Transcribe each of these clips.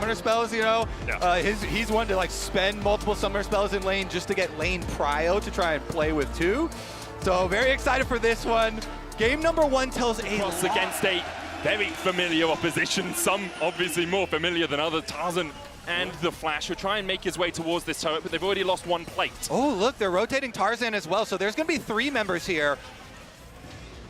summoner spells, you know. Yeah. He's one to like spend multiple summoner spells in lane just to get lane prio to try and play with 2. So very excited for this one. Game number 1 tells a Cross lot. against a very familiar opposition, some obviously more familiar than others. Tarzan and the Flash will try and make his way towards this turret, but they've already lost 1 plate. Oh, look, they're rotating Tarzan as well, so there's going to be 3 members here.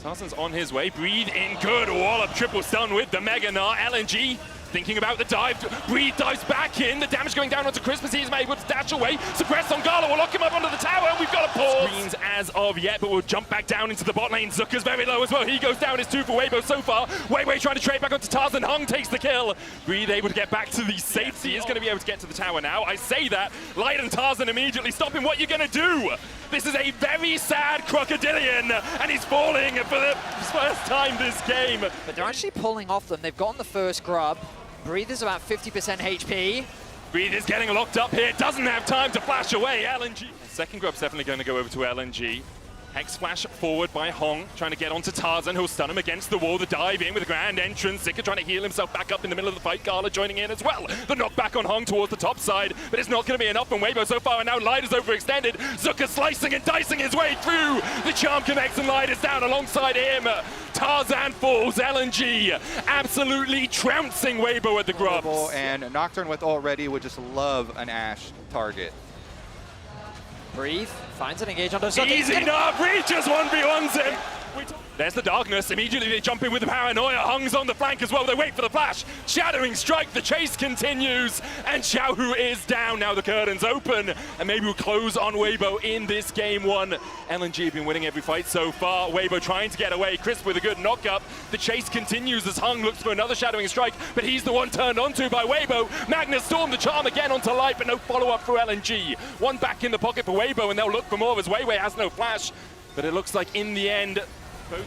Tarzan's on his way. Breathe in good. Wallop triple stun with the Mega Gnar. LNG thinking about the dive. Breathe dives back in. The damage going down onto Chris, but he's able to dash away. Suppress on Gala will lock him up onto the tower. We've got a pause. Screens as of yet, but we'll jump back down into the bot lane. Zucker's very low as well. He goes down. It's 2 for Weibo so far. Weiwei trying to trade back onto Tarzan. Hung takes the kill. Breathe able to get back to the safety. Is going to be able to get to the tower now. I say that. Light and Tarzan immediately stop him. What are you going to do? This is a very sad crocodilian, and he's falling for the first time this game. But they're actually pulling off them. They've gotten the first grub. Breathe is about 50% HP. Breathe is getting locked up here. Doesn't have time to flash away. LNG. Second grub's definitely going to go over to LNG. Hex flash forward by Hong, trying to get onto Tarzan, who'll stun him against the wall. The dive in with a grand entrance. Zika trying to heal himself back up in the middle of the fight. Gala joining in as well. The knockback on Hong towards the top side, but it's not going to be enough from Weibo so far, and now Light is overextended. Zuka slicing and dicing his way through. The charm connects and Light is down alongside him. Tarzan falls. LNG absolutely trouncing Weibo at the grubs. And Nocturne with already would just love an Ashe target. Breathe finds an engage onto Zuka. Easy enough. Breathe just 1v1s him. There's the darkness. Immediately they jump in with the paranoia. Hung's on the flank as well. They wait for the flash. Shattering strike. The chase continues. And Xiaohu is down. Now the curtain's open. And maybe we'll close on Weibo in this game 1. LNG have been winning every fight so far. Weibo trying to get away. Crisp with a good knock-up. The chase continues as Hung looks for another shadowing strike. But he's the one turned onto by Weibo. Magnus Storm the charm again onto Light, but no follow-up for LNG. 1 back in the pocket for Weibo, and they'll look for more as Weiwei has no flash. But it looks like in the end,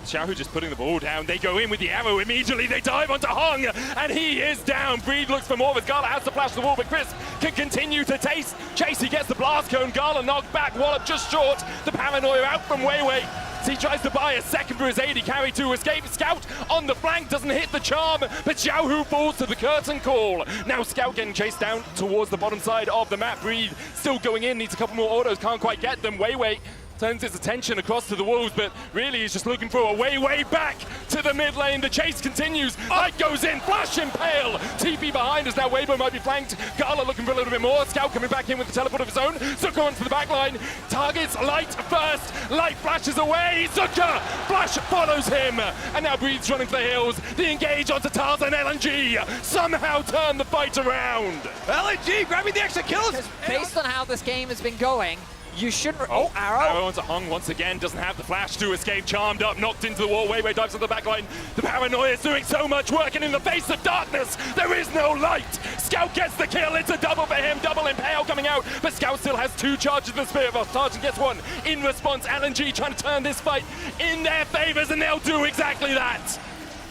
Xiaohu just putting the ball down. They go in with the arrow immediately. They dive onto Hung, and he is down. Breathe looks for more as Gala has to flash the wall, but Chris can continue to chase. He gets the blast cone. Gala knocked back. Wallop just short. The paranoia out from Weiwei. He tries to buy a second for his AD carry to escape. Scout on the flank doesn't hit the charm, but Xiaohu falls to the curtain call. Now Scout getting chased down towards the bottom side of the map. Breathe still going in. Needs a couple more autos. Can't quite get them. Weiwei turns his attention across to the wolves, but really he's just looking for a way back to the mid lane. The chase continues. Light goes in, flash impale. TP behind us now. Weibo might be flanked. Gala looking for a little bit more. Scout coming back in with the teleport of his own. Zuka onto the back line. Targets Light first. Light flashes away. Zuka flash follows him. And now Breathes running for the hills. The engage onto Tarzan. LNG somehow turn the fight around. LNG grabbing the extra kills. Based on how this game has been going, you shouldn't. Oh, arrow. Arrow onto Hung once again. Doesn't have the flash to escape. Charmed up, knocked into the wall. Weiwei dives on the back line. The paranoia is doing so much work, and in the face of darkness, there is no light. Scout gets the kill. It's a double for him. Double impale coming out, but Scout still has 2 charges of the Spirit Boss. Sergeant gets 1 in response. LNG trying to turn this fight in their favors, and they'll do exactly that.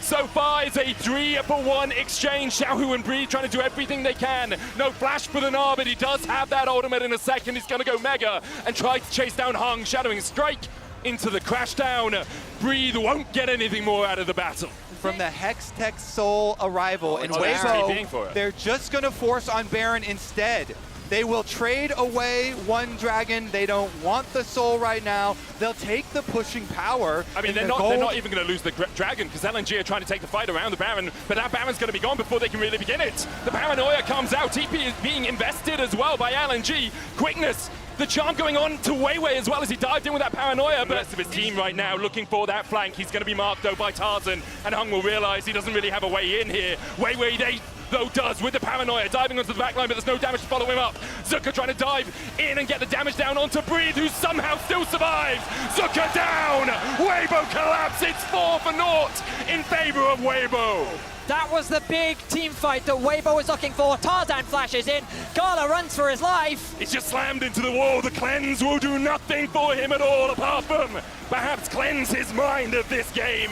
So far, it's a 3-for-1 exchange. Xiaohu and Breathe trying to do everything they can. No flash for the Gnar, but he does have that ultimate in a second. He's going to go Mega and try to chase down Hung. Shadowing strike into the crash down. Breathe won't get anything more out of the battle. From the Hex Tech Soul arrival, and Weibo, they're just going to force on Baron instead. They will trade away 1 dragon. They don't want the soul right now. They'll take the pushing power. I mean, they're not even going to lose the dragon, because LNG are trying to take the fight around the Baron, but that Baron's going to be gone before they can really begin it. The paranoia comes out. TP is being invested as well by LNG. Quickness. The charm going on to Weiwei as well as he dived in with that paranoia, but the rest of his team right now looking for that flank. He's going to be marked though by Tarzan, and Hung will realize he doesn't really have a way in here. Weiwei though does with the paranoia, diving onto the back line, but there's no damage to follow him up. Zuka trying to dive in and get the damage down onto Breathe, who somehow still survives. Zuka down! Weibo collapse. It's 4-0 in favor of Weibo. That was the big team fight that Weibo was looking for. Tarzan flashes in. Gala runs for his life. He's just slammed into the wall. The cleanse will do nothing for him at all, apart from perhaps cleanse his mind of this game.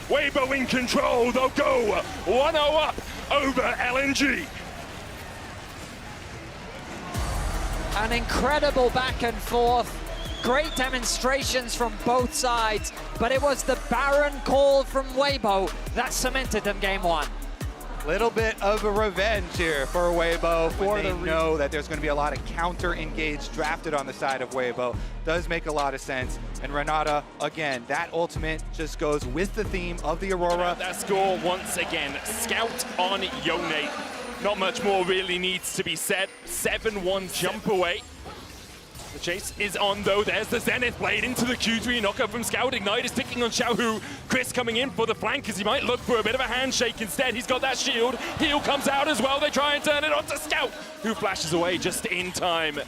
Weibo in control. They'll go 1-0 up over LNG. An incredible back and forth. Great demonstrations from both sides, but it was the Baron call from Weibo that cemented them game 1. Little bit of a revenge here for Weibo. For they know that there's going to be a lot of counter-engage drafted on the side of Weibo. Does make a lot of sense. And Renata, again, that ultimate just goes with the theme of the Aurora. That score once again. Scout on Yone. Not much more really needs to be said. 7-1 jump away. The chase is on though. There's the Zenith Blade into the Q3 knockup from Scout. Ignite is ticking on Xiaohu. Chris coming in for the flank as he might look for a bit of a handshake instead. He's got that shield. Heal comes out as well. They try and turn it onto Scout, who flashes away just in time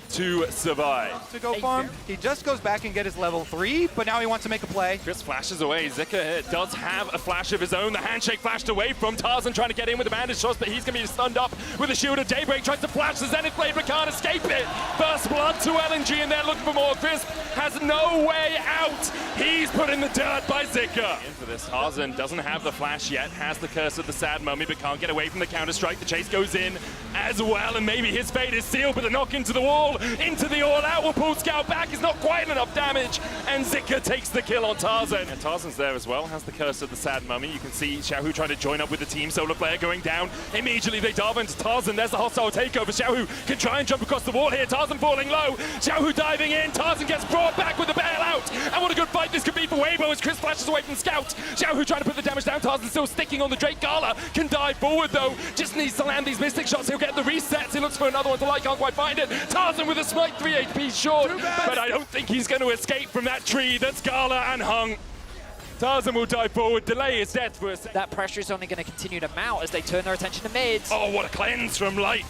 to survive. To go farm, he just goes back and get his level 3, but now he wants to make a play. Chris flashes away. Zika does have a flash of his own. The handshake flashed away from Tarzan, trying to get in with the bandage shots, but he's going to be stunned up with a shield of Daybreak. Tries to flash the Zenith Blade, but can't escape it. First blood to LNG, and they're looking for more. Chris has no way out. He's put in the dirt by Zika. In for this, Tarzan doesn't have the flash yet, has the curse of the sad mummy, but can't get away from the counter-strike. The chase goes in as well, and maybe his fate is sealed, but the knock into the wall, into the all-out will pull Scout back. It's not quite enough damage, and Zika takes the kill on Tarzan. And Tarzan's there as well, has the curse of the sad mummy. You can see Xiaohu trying to join up with the team. Solar player going down. Immediately they dive into Tarzan. There's the hostile takeover. Xiaohu can try and jump across the wall here. Tarzan falling low. Xiaohu diving in. Tarzan gets brought back with the bailout. And what a good fight this could be for Weibo as Chris flashes away from Scout. Xiaohu trying to put the damage down. Tarzan still sticking on the Drake. Gala can dive forward though. Just needs to land these Mystic shots. He'll get the resets. He looks for another one to light. Can't quite find it. Tarzan with a smite 3 HP short. But I don't think he's going to escape from that tree. That's Gala and Hung. Tarzan will dive forward, delay his death for a second. That pressure is only going to continue to mount as they turn their attention to mids. Oh, what a cleanse from Light.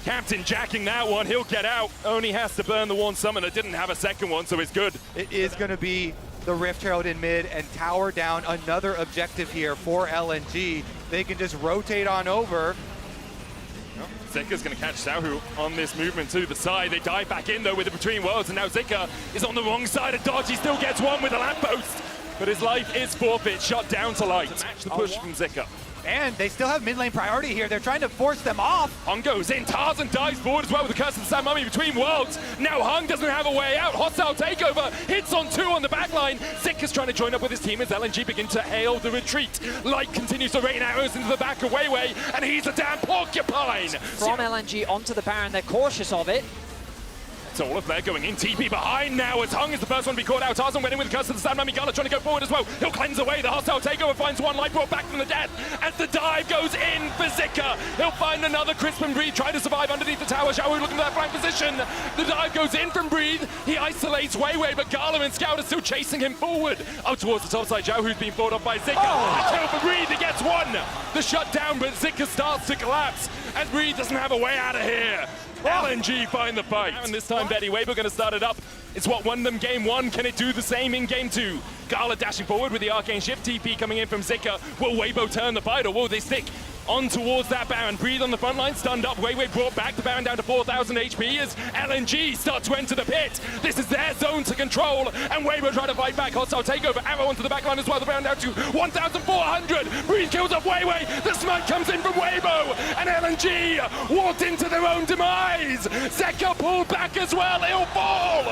Captain jacking that one, he'll get out. Only has to burn the one summoner, didn't have a second one, so it's good. It is going to be the Rift Herald in mid and tower down. Another objective here for LNG. They can just rotate on over. Zika's going to catch Xiaohu on this movement to the side. They dive back in though with the Between Worlds, and now Zika is on the wrong side of dodge. He still gets one with a lamppost, but his life is forfeit. Shot down to Light. To match the push from Zika. And they still have mid lane priority here. They're trying to force them off. Hung goes in. Tarzan dives forward as well with the curse of the Sad Mummy Between Worlds. Now Hung doesn't have a way out. Hostile takeover. Hits on 2 on the back line. Zika's trying to join up with his team as LNG begin to hail the retreat. Light continues to rain arrows into the back of Weiwei, and he's a damn porcupine. From LNG onto the Baron, they're cautious of it. Solar Flare going in, TP behind now as Hung is the first one to be caught out. Tarzan went in with the curse of the Sad Mummy. Gala trying to go forward as well. He'll cleanse away. The hostile takeover finds one. Light brought back from the dead as the dive goes in for Zika. He'll find another Crisp and Breathe, trying to survive underneath the tower. Xiaohu looking for that flank position. The dive goes in from Breathe. He isolates Weiwei, but Gala and Scout are still chasing him forward. Up towards the top side, Xiaohu's being fought off by Zika. A kill for Breathe, he gets one. The shutdown, but Zika starts to collapse and Breathe doesn't have a way out of here. LNG find the fight. And this time, Betty Weibo going to start it up. It's what won them game 1. Can it do the same in game 2? Gala dashing forward with the Arcane Shift. TP coming in from Zika. Will Weibo turn the fight or will they stick on towards that Baron? Breathe on the front line, stunned up. Weiwei brought back the Baron down to 4,000 HP as LNG start to enter the pit. This is their zone to control, and Weibo trying to fight back. Hostile takeover, arrow onto the back line as well. The Baron down to 1,400. Breathe kills off Weiwei. The smite comes in from Weibo, and LNG walked into their own demise. Zeka pulled back as well. He'll fall.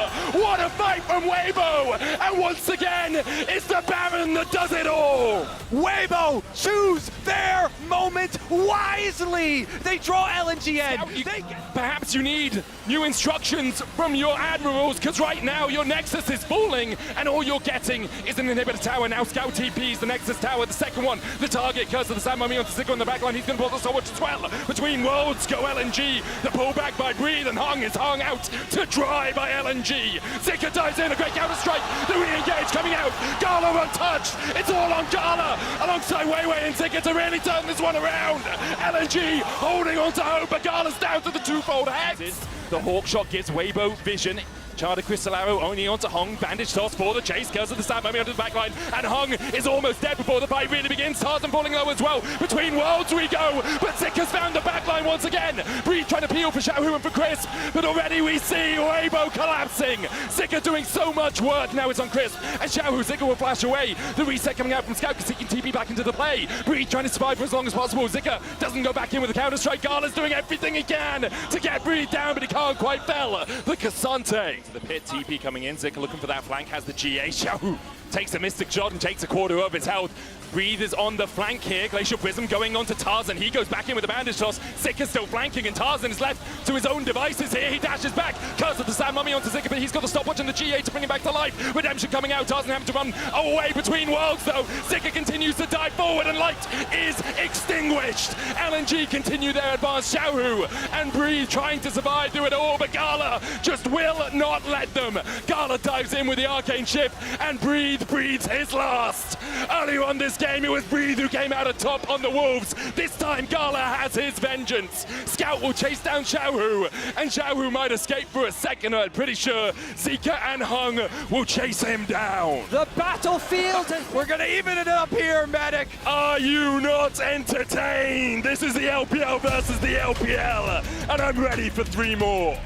What a fight from Weibo, and once again, it's the Baron that does it all. Weibo choose their moment wisely. They draw LNG in. Perhaps you need new instructions from your admirals, because right now your Nexus is falling and all you're getting is an inhibitor tower. Now Scout TPs the Nexus tower, the second one. The target, curse of the Sad Mummy onto Zika on the back line. He's going to pull the sword as well. Between Worlds go LNG. The pullback by Breathe, and Hung is hung out to dry by LNG. Zika dives in, a great counter strike. The re-engage coming out. Gala untouched. It's all on Gala alongside Weiwei and Zika to really turn this one around. LNG holding on to hope, but Gala's down to the twofold hex. The Hawk Shot gives Weibo vision. Charter Crystal Arrow only onto Hung. Bandage toss for the chase. Curse of the Sad Mummy onto the back line. And Hung is almost dead before the fight really begins. Tarzan falling low as well. Between Worlds we go. But Zika's found the back line once again. Breathe trying to peel for Xiaohu and for Crisp. But already we see Weibo collapsing. Zika doing so much work. Now it's on Crisp. And Xiaohu, Zika will flash away. The reset coming out from Scout because he can TP back into the play. Breathe trying to survive for as long as possible. Zika doesn't go back in with the counter strike. Gala's doing everything he can to get Breathe down, but he can't quite fell. The Cassante. The pit TP coming in. Zika looking for that flank, has the GA. Xiaohu takes a mystic shot and takes a quarter of his health. Breathe is on the flank here. Glacial Prism going on to Tarzan. He goes back in with a bandage toss. Zika still flanking, and Tarzan is left to his own devices here. He dashes back. Curse of the Sand Mummy onto Zika, but he's got the stopwatch and the GA to bring him back to life. Redemption coming out. Tarzan having to run away between worlds, though. Zika continues to dive forward, and light is extinguished. LNG continue their advance. Xiaohu and Breathe trying to survive through it all, but Gala just will not let them. Gala dives in with the Arcane Shift, and Breathe breathes his last. Earlier on this game, it was Breathe who came out atop on the Wolves. This time, Gala has his vengeance. Scout will chase down Xiaohu, and Xiaohu might escape for a second. I'm pretty sure Zika and Hung will chase him down. The battlefield. We're gonna even it up here, Medic. Are you not entertained? This is the LPL versus the LPL, and I'm ready for 3 more.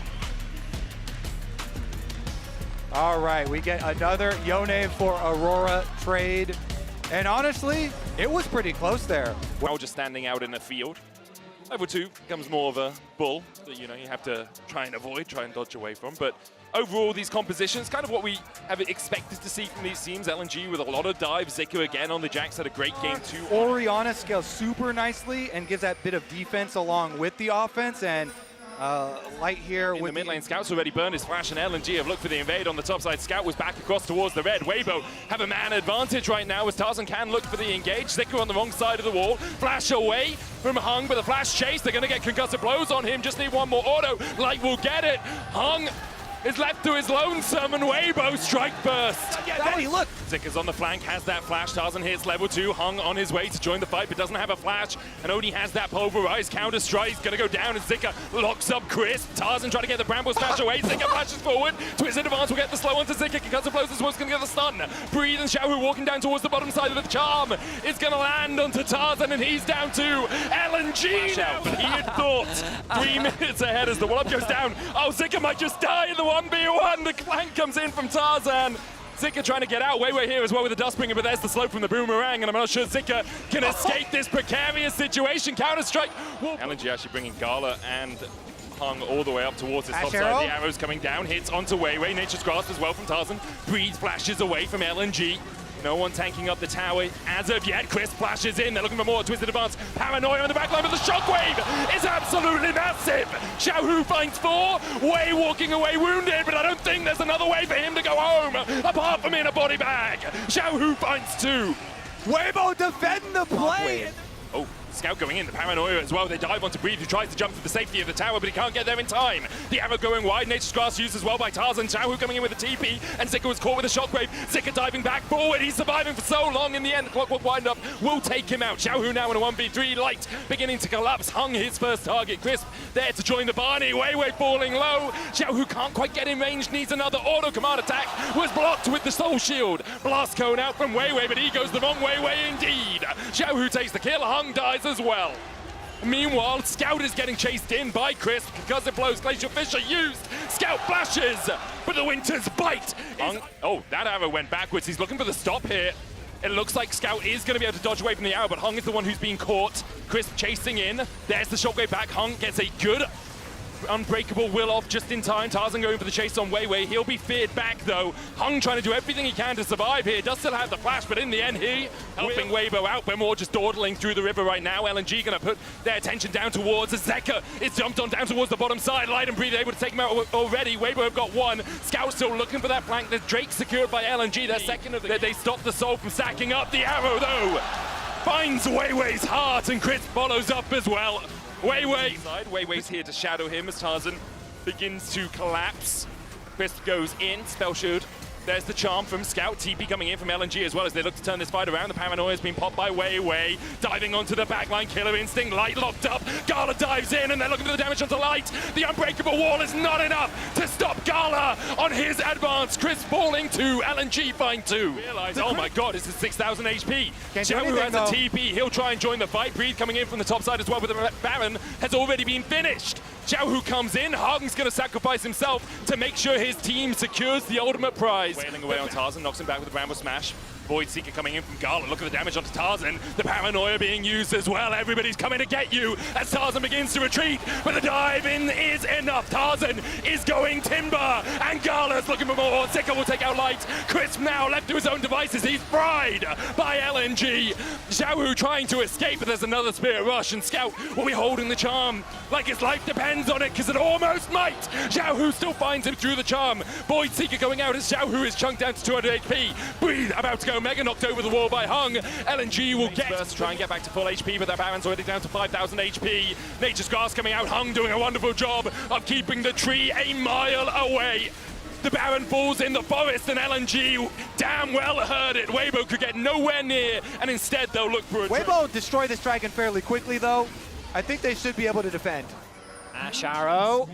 All right, we get another Yone for Aurora trade. And honestly, it was pretty close there. Well, just standing out in the field. Level 2 becomes more of a bull that, you know, you have to try and avoid, try and dodge away from. But overall, these compositions, kind of what we have expected to see from these teams. LNG with a lot of dive. Zico again on the Jax had a great game too. Orianna scales super nicely and gives that bit of defense along with the offense. And Light here in with the mid lane. Scout's already burned his flash, and LNG have looked for the invade on the top side. Scout was back across towards the red. Weibo have a man advantage right now as Tarzan can look for the engage. Zico on the wrong side of the wall. Flash away from Hung, but the flash chase. They're going to get concussive blows on him. Just need one more auto. Light will get it. Hung is left to his lonesome, and Weibo strike burst. Daddy, look! Zika's on the flank, has that flash. Tarzan hits level 2. Hung on his way to join the fight, but doesn't have a flash, and only has that pulverized counter strike. He's gonna go down, and Zika locks up Crisp. Tarzan trying to get the Bramble smash away. Zika flashes forward. Twisted advance will get the slow onto Zika. Concussive blows as well. He's gonna get the stun. Breathe and Xiaohu walking down towards the bottom side of the charm. It's gonna land onto Tarzan, and he's down to LNG now. But he had thought 3 minutes ahead as the wallop goes down. Oh, Zika might just die in the 1v1. The clank comes in from Tarzan. Zika trying to get out. Weiwei here as well with the Dustbringer, but there's the slope from the Boomerang, and I'm not sure Zika can escape this precarious situation. Counter-strike. LNG actually bringing Gala and Hung all the way up towards his top side. The arrow's coming down, hits onto Weiwei. Nature's Grasp as well from Tarzan. Breathe flashes away from LNG. No one tanking up the tower as of yet. Chris flashes in. They're looking for more. Twisted advance. Paranoia on the backline, but the shockwave is absolutely massive. Xiaohu finds 4. Wei walking away wounded, but I don't think there's another way for him to go home apart from in a body bag. Xiaohu finds 2. Weibo defending the play. Oh, Scout going in, the Paranoia as well. They dive onto Breathe, who tries to jump for the safety of the tower, but he can't get there in time. The arrow going wide, Nature's Grasp used as well by Tarzan. Xiaohu coming in with a TP, and Zika was caught with a shockwave. Zika diving back forward. He's surviving for so long. In the end, the clockwork wind up will take him out. Xiaohu now in a 1v3. Light beginning to collapse. Hung his first target. Crisp there to join the Barney. Weiwei falling low. Xiaohu can't quite get in range, needs another auto command attack. Was blocked with the Soul Shield. Blast cone out from Weiwei, but he goes the wrong way indeed. Xiaohu takes the kill. Hung dies as well. Meanwhile, Scout is getting chased in by Crisp because it blows. Glacial Fissure used. Scout flashes, but the Winter's Bite. Oh, that arrow went backwards. He's looking for the stop here. It looks like Scout is going to be able to dodge away from the arrow, but Hung is the one who's being caught. Crisp chasing in. There's the shockwave back. Hung gets a good unbreakable will off just in time. Tarzan going for the chase on Weiwei. He'll be feared back though. Hung trying to do everything he can to survive here. Does still have the flash, but in the end he helping Weibo out. We're more just dawdling through the river right now. LNG gonna put their attention down towards Zeka. It's jumped on down towards the bottom side. Light and Breathe able to take him out already. Weibo have got 1. Scout still looking for that flank. The Drake secured by LNG. Their second of the... They stopped the soul from stacking up. The arrow though finds Weiwei's heart, and Chris follows up as well. Weiwei's here to shadow him as Tarzan begins to collapse. Crisp goes in, spell shield. There's the charm from Scout. TP coming in from LNG as well as they look to turn this fight around. The Paranoia has been popped by Weiwei. Diving onto the backline, Killer Instinct. Light locked up. Gala dives in and they're looking for the damage onto Light. The unbreakable wall is not enough to stop Gala on his advance. Chris falling to LNG find 2. Realize, oh my god, this is 6,000 HP. Xiaohu has a TP. He'll try and join the fight. Breathe coming in from the top side as well, but the Baron has already been finished. Xiaohu comes in. Hung's going to sacrifice himself to make sure his team secures the ultimate prize. Wailing away on Tarzan, knocks him back with a Bramble Smash. Void Seeker coming in from Gala. Look at the damage onto Tarzan. The paranoia being used as well. Everybody's coming to get you as Tarzan begins to retreat, but the dive in is enough. Tarzan is going timber, and Gala's looking for more. Zika will take out Light. Crisp now left to his own devices. He's fried by LNG. Xiaohu trying to escape, but there's another Spirit Rush, and Scout will be holding the charm like his life depends on it, because it almost might. Xiaohu still finds him through the charm. Void Seeker going out as Xiaohu is chunked down to 200 HP. Breathe about to go mega, knocked over the wall by Hung. LNG will get first, try and get back to full HP, but their Baron's already down to 5,000 HP. Nature's Grass coming out. Hung doing a wonderful job of keeping the tree a mile away. The Baron falls in the forest, and LNG damn well heard it. Weibo could get nowhere near, and instead they'll look for a Weibo destroy this dragon fairly quickly, though. I think they should be able to defend. Ash Arrow.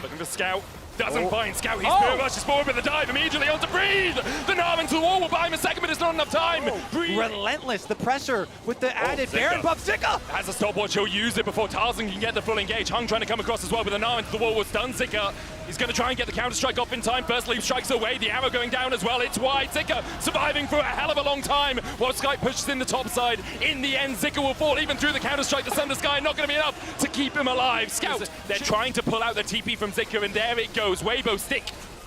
Looking for Scout. Doesn't find Scout. He's Spirit Rushes forward with the dive immediately onto Breathe. The Narm into the wall will buy him a second, but it's not enough time. Relentless, the pressure with the added Baron buff. Zika has a stopwatch. He'll use it before Tarzan can get the full engage. Hung trying to come across as well, but the Narm into the wall will stun Zika. He's going to try and get the counter-strike off in time. First leap strikes away. The arrow going down as well. It's wide. Zika surviving for a hell of a long time while Sky pushes in the top side. In the end, Zika will fall even through the counter-strike. The Thunder Sky not going to be enough to keep him alive. Scout, they're trying to pull out the TP from Zika, and there it goes. Weibo stick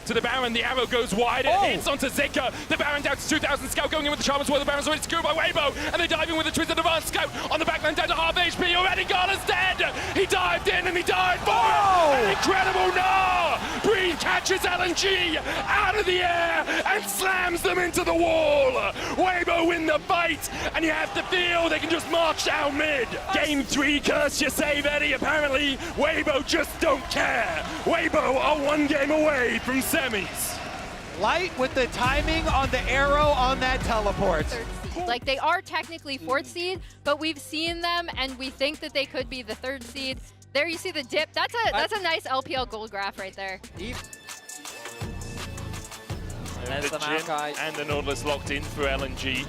to the Baron. The arrow goes wide. It hits onto Zika. The Baron down to 2,000. Scout going in with the charm as well. The Baron's already secured by Weibo, and they dive in with the Twisted Advance. Scout on the backline down to half HP. Already Gala's dead. He dived in and he died for it. An incredible Gnar. Breathe catches LNG out of the air and slams them into the wall. Weibo win the fight, and you have to feel they can just march down mid. Game 3, curse your save, Eddie. Apparently, Weibo just don't care. Weibo are one game away from semis. Light with the timing on the arrow on that teleport. Like, they are technically 4th seed, but we've seen them and we think that they could be the 3rd seed. There you see the dip. That's a nice LPL gold graph right there. There's the Maokai. And the Nautilus locked in for LNG.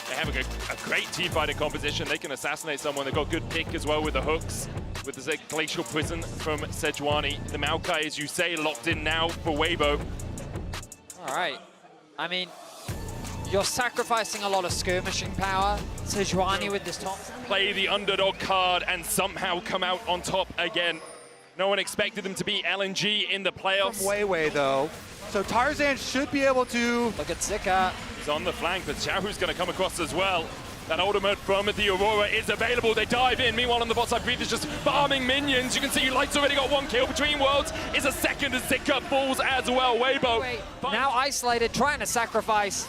They have a great team fighter composition. They can assassinate someone. They've got good pick as well with the hooks, with the Glacial Prison from Sejuani. The Maokai, as you say, locked in now for Weibo. All right. I mean, you're sacrificing a lot of skirmishing power. Sejuani with this top. Play the underdog card and somehow come out on top again. No one expected them to beat LNG in the playoffs. From Weiwei, though. So Tarzan should be able to... Look at Zika. He's on the flank, but Xiaohu's going to come across as well. That ultimate from the Aurora is available. They dive in. Meanwhile, on the bot side, Breathe is just farming minions. You can see Light's already got 1 kill. Between Worlds is a second as Zika falls as well. Weibo. Now isolated, trying to sacrifice.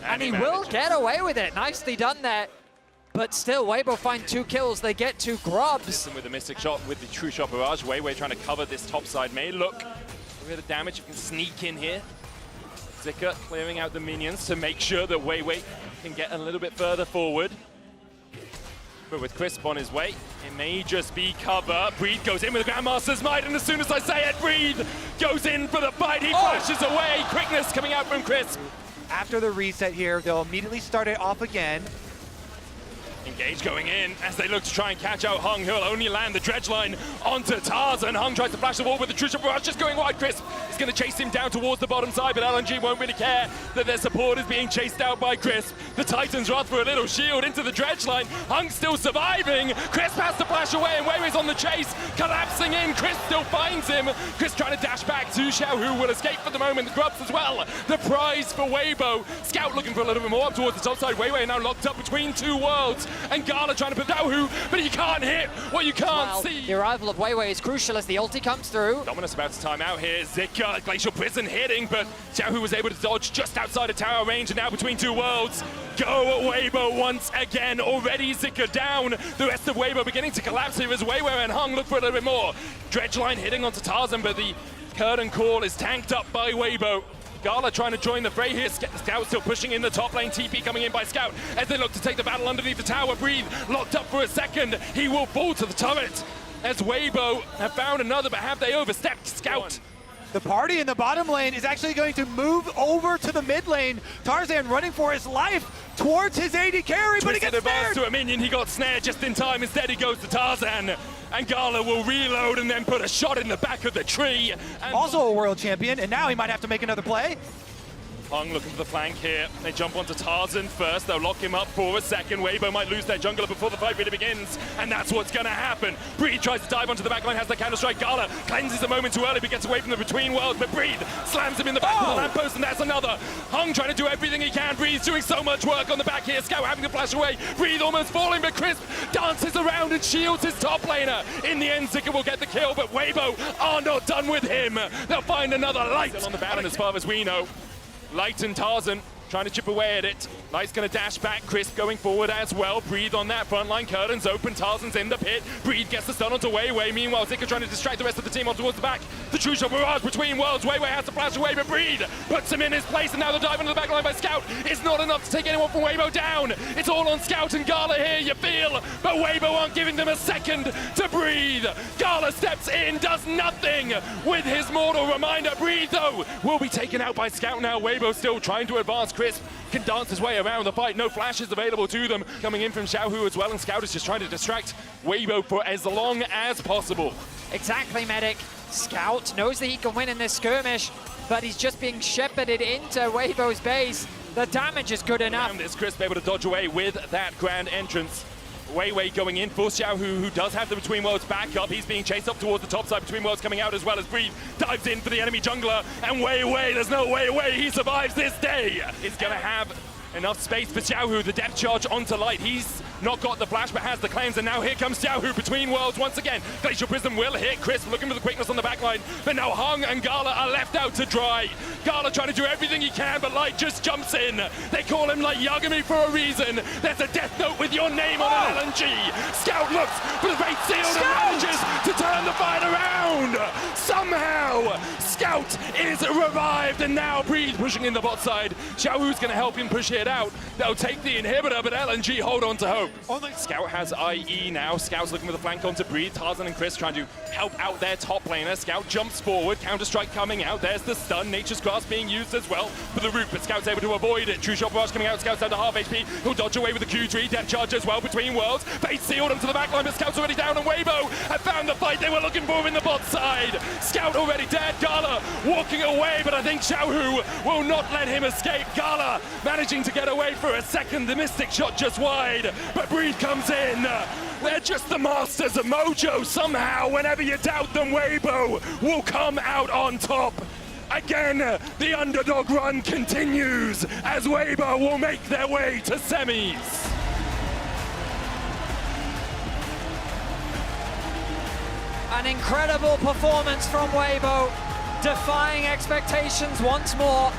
And he will get away with it. Nicely done there. But still, Weibo find 2 kills. They get 2 grubs. With the Mystic Shot, with the True Shot Barrage, Weiwei trying to cover this top side. May look at the damage. You can sneak in here. Zika clearing out the minions to make sure that Weiwei can get a little bit further forward. But with Crisp on his way, it may just be cover. Breathe goes in with the Grandmaster's Might, and as soon as I say it, Breathe goes in for the fight. He flashes away. Quickness coming out from Crisp. After the reset here, they'll immediately start it off again. Engage going in as they look to try and catch out Hung. He'll only land the dredge line onto Tarzan. Hung tries to flash the wall with the True Shot Barrage, just going wide. Crisp is going to chase him down towards the bottom side, but LNG won't really care that their support is being chased out by Crisp. The Titans rush for a little shield into the dredge line. Hung still surviving. Crisp has to flash away, and Weiwei's on the chase, collapsing in. Crisp still finds him. Crisp trying to dash back to Xiao, who will escape for the moment. The grubs as well. The prize for Weibo. Scout looking for a little bit more up towards the top side. Weiwei now locked up between 2 worlds, and Gala trying to put Xiaohu, but he can't hit what you can't see. The arrival of Weiwei is crucial as the ulti comes through. Dominus about to time out here. Zika, Glacial Prison hitting, but Xiaohu was able to dodge just outside of tower range, and now between 2 worlds. Go Weibo once again. Already Zika down. The rest of Weibo beginning to collapse here as Weiwei and Hung look for a little bit more. Dredge line hitting onto Tarzan, but the curtain call is tanked up by Weibo. Gala trying to join the fray here. Scout still pushing in the top lane. TP coming in by Scout as they look to take the battle underneath the tower. Breathe locked up for a second. He will fall to the turret as Weibo have found another, but have they overstepped Scout? The party in the bottom lane is actually going to move over to the mid lane. Tarzan running for his life towards his AD carry, but he gets snared. To a minion, he got snared just in time. Instead, he goes to Tarzan. And Gala will reload and then put a shot in the back of the tree. And also a world champion, and now he might have to make another play. Hung looking for the flank here. They jump onto Tarzan first. They'll lock him up for a second. Weibo might lose their jungler before the fight really begins. And that's what's going to happen. Breed tries to dive onto the backline, has the counter-strike. Gala cleanses a moment too early, but gets away from the between worlds. But Breed slams him in the back with the lamppost, and that's another. Hung trying to do everything he can. Breed's doing so much work on the back here. Scout having to flash away. Breed almost falling, but Crisp dances around and shields his top laner. In the end, Zika will get the kill, but Weibo are not done with him. They'll find another Light on the Baron as far as we know. Light and Tarzan trying to chip away at it. Light's going to dash back. Crisp going forward as well. Breathe on that front line. Curtains open. Tarzan's in the pit. Breathe gets the stun onto Weiwei. Meanwhile, Zika trying to distract the rest of the team on towards the back. The true shot barrage between worlds. Weiwei has to flash away, but Breed puts him in his place, and now the dive into the back line by Scout is not enough to take anyone from Weibo down. It's all on Scout and Gala here, you feel, but Weibo aren't giving them a second to breathe. Gala steps in, does nothing with his mortal reminder. Breathe, though, will be taken out by Scout now. Weibo still trying to advance. Crisp can dance his way around the fight. No flashes available to them. Coming in from Xiaohu as well, and Scout is just trying to distract Weibo for as long as possible. Exactly, Medic. Scout knows that he can win in this skirmish, but he's just being shepherded into Weibo's base. The damage is good enough. And is Crisp able to dodge away with that grand entrance. Weiwei going in for Xiaohu, who does have the Between Worlds back up. He's being chased up towards the top side. Between Worlds coming out as well as Breed dives in for the enemy jungler. And Weiwei, there's no way away. He survives this day. It's going to have enough space for Xiaohu. The depth charge onto Light. He's not got the flash, but has the cleanse. And now here comes Xiaohu Between Worlds once again. Glacial Prism will hit Crisp, looking for the quickness on the backline. But now Hung and Gala are left out to dry. Gala trying to do everything he can, but Light just jumps in. They call him Light Yagami for a reason. There's a death note with your name on an LNG. Scout looks for the Fate Seal and manages to turn the fight around. Somehow, Scout is revived, and now Breed pushing in the bot side. Xiaohu's going to help him push it out. They'll take the inhibitor, but LNG hold on to hope. Scout has IE now. Scout's looking for the flank onto Breed. Tarzan and Chris trying to help out their top laner. Scout jumps forward. Counter-strike coming out. There's the stun. Nature's Grasp being used as well for the root, but Scout's able to avoid it. True Shot Barrage coming out. Scout's down to half HP. He'll dodge away with the Q3. Depth charge as well between worlds. Fate sealed onto the back line, but Scout's already down, and Weibo have found the fight they were looking for in the bot side. Scout already dead. Gala walking away, but I think Xiaohu will not let him escape. Gala managing to get away for a second. The Mystic Shot just wide, but Breed comes in. They're just the masters of mojo. Somehow, whenever you doubt them, Weibo will come out on top. Again, the underdog run continues as Weibo will make their way to semis. An incredible performance from Weibo, defying expectations once more.